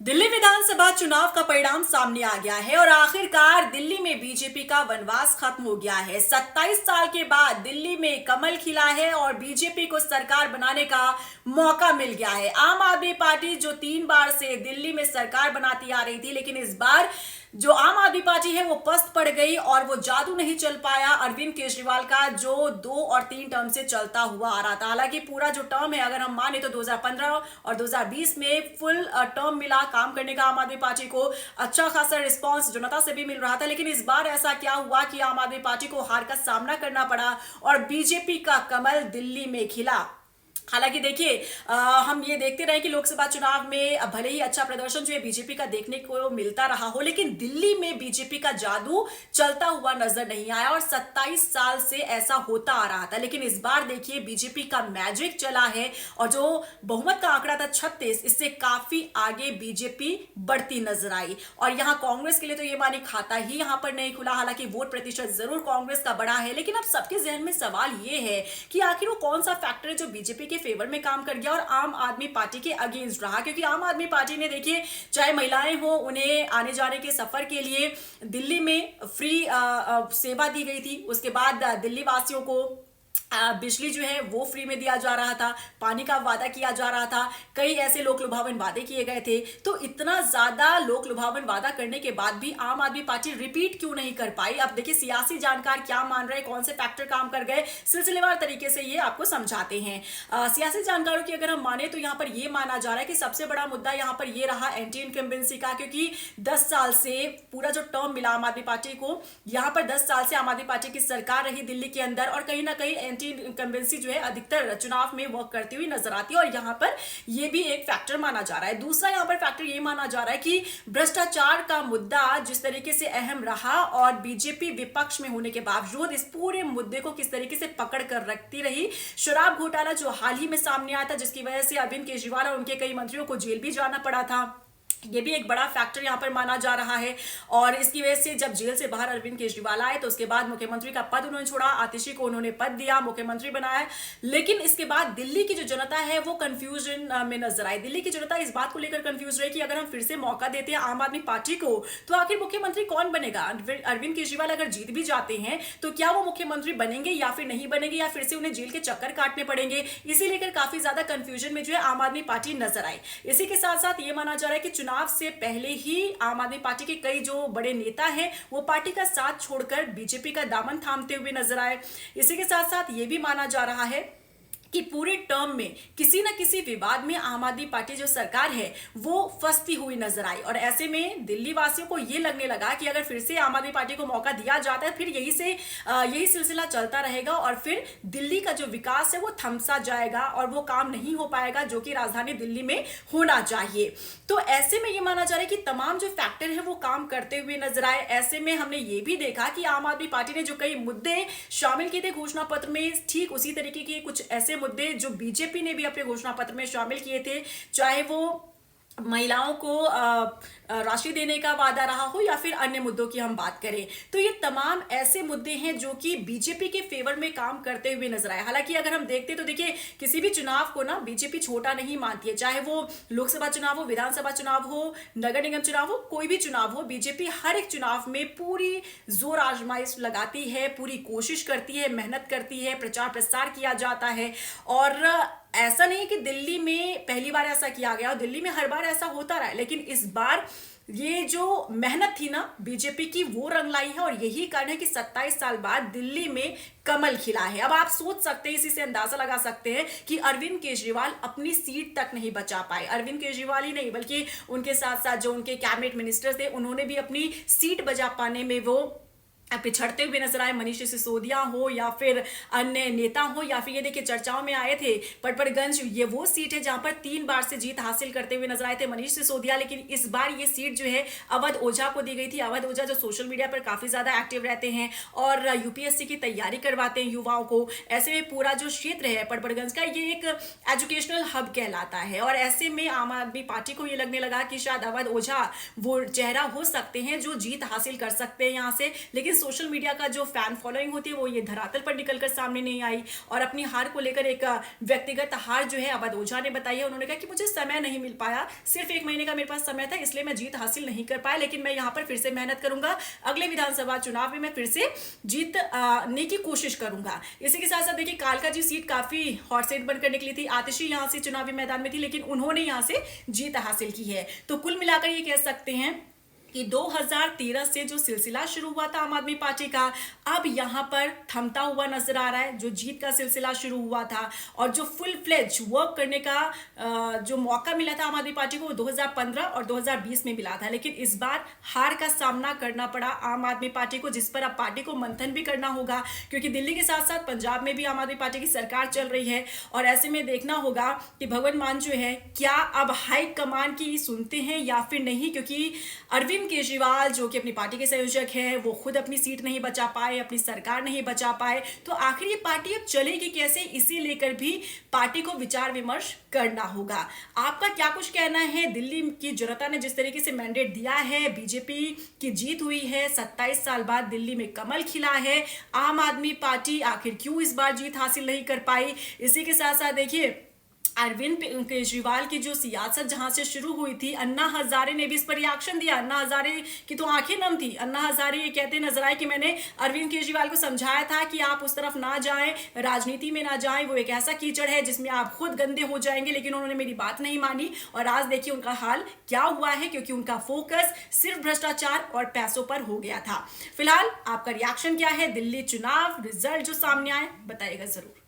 दिल्ली विधानसभा चुनाव का परिणाम सामने आ गया है और आखिरकार दिल्ली में बीजेपी का वनवास खत्म हो गया है। 27 साल के बाद दिल्ली में कमल खिला है और बीजेपी को सरकार बनाने का मौका मिल गया है। आम आदमी पार्टी जो 3 बार से दिल्ली में सरकार बनाती आ रही थी, लेकिन इस बार जो आम आदमी पार्टी है वो पस्त पड़ गई और वो जादू नहीं चल पाया अरविंद केजरीवाल का, जो 2 और 3 टर्म से चलता हुआ आ रहा था। हालांकि पूरा जो टर्म है अगर हम माने तो 2015 और 2020 में फुल टर्म मिला काम करने का आम आदमी पार्टी को, अच्छा खासा रिस्पांस जनता से भी मिल रहा था। लेकिन इस बार ऐसा क्या हुआ कि आम आदमी पार्टी को हार का सामना करना पड़ा और बीजेपी का कमल दिल्ली में खिला। हालांकि देखिए, हम ये देखते रहे कि लोकसभा चुनाव में भले ही अच्छा प्रदर्शन जो है बीजेपी का देखने को मिलता रहा हो, लेकिन दिल्ली में बीजेपी का जादू चलता हुआ नजर नहीं आया और 27 साल से ऐसा होता आ रहा था। लेकिन इस बार देखिए बीजेपी का मैजिक चला है और जो बहुमत का आंकड़ा था 36, इससे काफी आगे बीजेपी बढ़ती नजर आई। और यहां कांग्रेस के लिए तो ये मानी खाता ही यहां पर नहीं खुला। हालांकि वोट प्रतिशत जरूर कांग्रेस का बढ़ा है, लेकिन अब सबके जहन में सवाल ये है कि आखिर वो कौन सा फैक्टर है जो बीजेपी के फेवर में काम कर गया और आम आदमी पार्टी के अगेंस्ट रहा। क्योंकि आम आदमी पार्टी ने देखिए, चाहे महिलाएं हो, उन्हें आने जाने के सफर के लिए दिल्ली में फ्री सेवा दी गई थी। उसके बाद दिल्ली वासियों को बिजली जो है वो फ्री में दिया जा रहा था, पानी का वादा किया जा रहा था, कई ऐसे लोक लुभावन वादे किए गए थे। तो इतना ज्यादा लोक लुभावन वादा करने के बाद भी आम आदमी पार्टी रिपीट क्यों नहीं कर पाई? अब देखिए सियासी जानकार क्या मान रहे हैं, कौन से फैक्टर काम कर गए, सिलसिलेवार तरीके से ये आपको समझाते हैं। सियासी जानकारों की अगर हम माने तो यहाँ पर ये माना जा रहा है कि सबसे बड़ा मुद्दा यहाँ पर ये रहा एंटी इनकम्बेंसी का। क्योंकि 10 साल से पूरा जो टर्म मिला आम आदमी पार्टी को, यहाँ पर 10 साल से आम आदमी पार्टी की सरकार रही दिल्ली के अंदर और कहीं ना कहीं एंटी इनकम्बेंसी जो है अधिकतर चुनाव में वर्क करती हुई नजर आती है और यहां पर यह भी एक फैक्टर माना जा रहा है। दूसरा यहां पर फैक्टर यह माना जा रहा है कि भ्रष्टाचार का मुद्दा जिस तरीके से अहम रहा और बीजेपी विपक्ष में होने के बावजूद इस पूरे मुद्दे को किस तरीके से पकड़ कर रखती रही। शराब घोटाला जो हाल ही में सामने आया था, जिसकी वजह से अरविंद केजरीवाल और उनके कई मंत्रियों को जेल भी जाना पड़ा था, ये भी एक बड़ा फैक्टर यहां पर माना जा रहा है। और इसकी वजह से जब जेल से बाहर अरविंद केजरीवाल आए तो उसके बाद मुख्यमंत्री का पद उन्होंने छोड़ा, आतिशी को उन्होंने पद दिया, मुख्यमंत्री बनाया। लेकिन इसके बाद दिल्ली की जो जनता है वो कंफ्यूजन में नजर आई। दिल्ली की जनता इस बात को लेकर कंफ्यूज रही कि अगर हम फिर से मौका देते हैं आम आदमी पार्टी को तो आखिर मुख्यमंत्री कौन बनेगा। अरविंद केजरीवाल अगर जीत भी जाते हैं तो क्या वो मुख्यमंत्री बनेंगे या फिर नहीं बनेंगे, या फिर से उन्हें जेल के चक्कर काटने पड़ेंगे। इसी लेकर काफी ज्यादा कंफ्यूजन में जो है आम आदमी पार्टी नजर आई। इसी के साथ साथ ये माना जा रहा है कि चुनाव से पहले ही आम आदमी पार्टी के कई जो बड़े नेता हैं वो पार्टी का साथ छोड़कर बीजेपी का दामन थामते हुए नजर आए। इसी के साथ साथ ये भी माना जा रहा है कि पूरे टर्म में किसी न किसी विवाद में आम आदमी पार्टी जो सरकार है वो फंसती हुई नजर आई। और ऐसे में दिल्ली वासियों को ये लगने लगा कि अगर फिर से आम आदमी पार्टी को मौका दिया जाता है फिर यही सिलसिला चलता रहेगा और फिर दिल्ली का जो विकास है वो थमसा जाएगा और वो काम नहीं हो पाएगा जो कि राजधानी दिल्ली में होना चाहिए। तो ऐसे में ये माना जा रहा है कि तमाम जो फैक्टर है वो काम करते हुए नजर आए। ऐसे में हमने ये भी देखा कि आम आदमी पार्टी ने जो कई मुद्दे शामिल किए थे घोषणा पत्र में, ठीक उसी तरीके के कुछ ऐसे मुद्दे जो बीजेपी ने भी अपने घोषणा पत्र में शामिल किए थे, चाहे वो महिलाओं को राशि देने का वादा रहा हो या फिर अन्य मुद्दों की हम बात करें, तो ये तमाम ऐसे मुद्दे हैं जो कि बीजेपी के फेवर में काम करते हुए नजर आए। हालांकि अगर हम देखते तो देखिए किसी भी चुनाव को ना बीजेपी छोटा नहीं मानती है, चाहे वो लोकसभा चुनाव हो, विधानसभा चुनाव हो, नगर निगम चुनाव हो, कोई भी चुनाव हो, बीजेपी हर एक चुनाव में पूरी जोर आजमाइश लगाती है, पूरी कोशिश करती है, मेहनत करती है, प्रचार प्रसार किया जाता है। और ऐसा नहीं कि दिल्ली में पहली बार ऐसा किया गया और दिल्ली में हर बार ऐसा होता रहा है, लेकिन इस बार ये जो मेहनत थी ना बीजेपी की वो रंग लाई है और यही कारण है कि 27 साल बाद दिल्ली में कमल खिला है। अब आप सोच सकते हैं, इसी से अंदाजा लगा सकते हैं कि अरविंद केजरीवाल अपनी सीट तक नहीं बचा पाए। अरविंद केजरीवाल ही नहीं बल्कि उनके साथ साथ जो उनके कैबिनेट मिनिस्टर्स थे उन्होंने भी अपनी सीट बचा पाने में वो पिछड़ते हुए नजर आए। मनीष सिसोदिया हो या फिर अन्य नेता हो, या फिर ये देखिए चर्चाओं में आए थे पटपड़गंज, ये वो सीट है जहां पर 3 बार से जीत हासिल करते हुए नजर आए थे मनीष सिसोदिया, लेकिन इस बार ये सीट जो है अवध ओझा को दी गई थी। अवध ओझा जो सोशल मीडिया पर काफी ज्यादा एक्टिव रहते हैं और यूपीएससी की तैयारी करवाते हैं युवाओं को। ऐसे में पूरा जो क्षेत्र है पटपड़गंज का ये एक एजुकेशनल हब कहलाता है और ऐसे में आम आदमी पार्टी को ये लगने लगा कि शायद अवध ओझा वो चेहरा हो सकते हैं जो जीत हासिल कर सकते हैं यहाँ से। लेकिन लेकिन सोशल मीडिया का जो फैन फॉलोइंग होती है वो ये धरातल पर निकलकर सामने नहीं आई। और अपनी हार को लेकर एक व्यक्तिगत हार जो है अवध ओझा ने बताई है। उन्होंने कहा कि मुझे समय नहीं मिल पाया, सिर्फ 1 महीने का मेरे पास समय था, इसलिए मैं जीत हासिल नहीं कर पाया, लेकिन मैं यहाँ पर फिर से मेहनत करूंगा, अगले विधानसभा चुनाव में मैं फिर से जीत ने की कोशिश करूंगा। इसी के साथ साथ देखिए कालका जी सीट काफी हॉट सीट बनकर निकली थी। आतिशी यहां से चुनावी मैदान में थी, लेकिन उन्होंने यहां से जीत हासिल की है। तो कुल मिलाकर ये कह सकते हैं कि 2013 से जो सिलसिला शुरू हुआ था आम आदमी पार्टी का, अब यहां पर थमता हुआ नजर आ रहा है। जो जीत का सिलसिला शुरू हुआ था और जो फुल फ्लेज वर्क करने का जो मौका मिला था आम आदमी पार्टी को, 2015 और 2020 में मिला था, लेकिन इस बार हार का सामना करना पड़ा आम आदमी पार्टी को, जिस पर अब पार्टी को मंथन भी करना होगा, क्योंकि दिल्ली के साथ साथ पंजाब में भी आम आदमी पार्टी की सरकार चल रही है। और ऐसे में देखना होगा कि भगवंत मान जो है क्या अब हाई कमान की सुनते हैं या फिर नहीं, क्योंकि अरविंद केजरीवाल जो कि अपनी पार्टी के संयोजक हैं, वो खुद अपनी सीट नहीं बचा पाए, अपनी सरकार नहीं बचा पाए। तो आखिर ये पार्टी अब चलेगी कैसे, इसी लेकर भी पार्टी को विचार विमर्श करना होगा। आपका क्या कुछ कहना है? दिल्ली की जनता ने जिस तरीके से मैंडेट दिया है, बीजेपी की जीत हुई है, 27 साल बाद दिल्ली में कमल खिला है, आम आदमी पार्टी आखिर क्यों इस बार जीत हासिल नहीं कर पाई? इसी के साथ साथ देखिए अरविंद केजरीवाल की जो सियासत जहां से शुरू हुई थी, अन्ना हजारे ने भी इस पर रिएक्शन दिया। अन्ना हजारे की तो आंखें नम थी। अन्ना हजारे ये कहते नजर आए कि मैंने अरविंद केजरीवाल को समझाया था कि आप उस तरफ ना जाएं, राजनीति में ना जाएं, वो एक ऐसा कीचड़ है जिसमें आप खुद गंदे हो जाएंगे, लेकिन उन्होंने मेरी बात नहीं मानी। और आज देखिए उनका हाल क्या हुआ है, क्योंकि उनका फोकस सिर्फ भ्रष्टाचार और पैसों पर हो गया था। फिलहाल आपका रिएक्शन क्या है? दिल्ली चुनाव रिजल्ट जो सामने आए बताइएगा जरूर।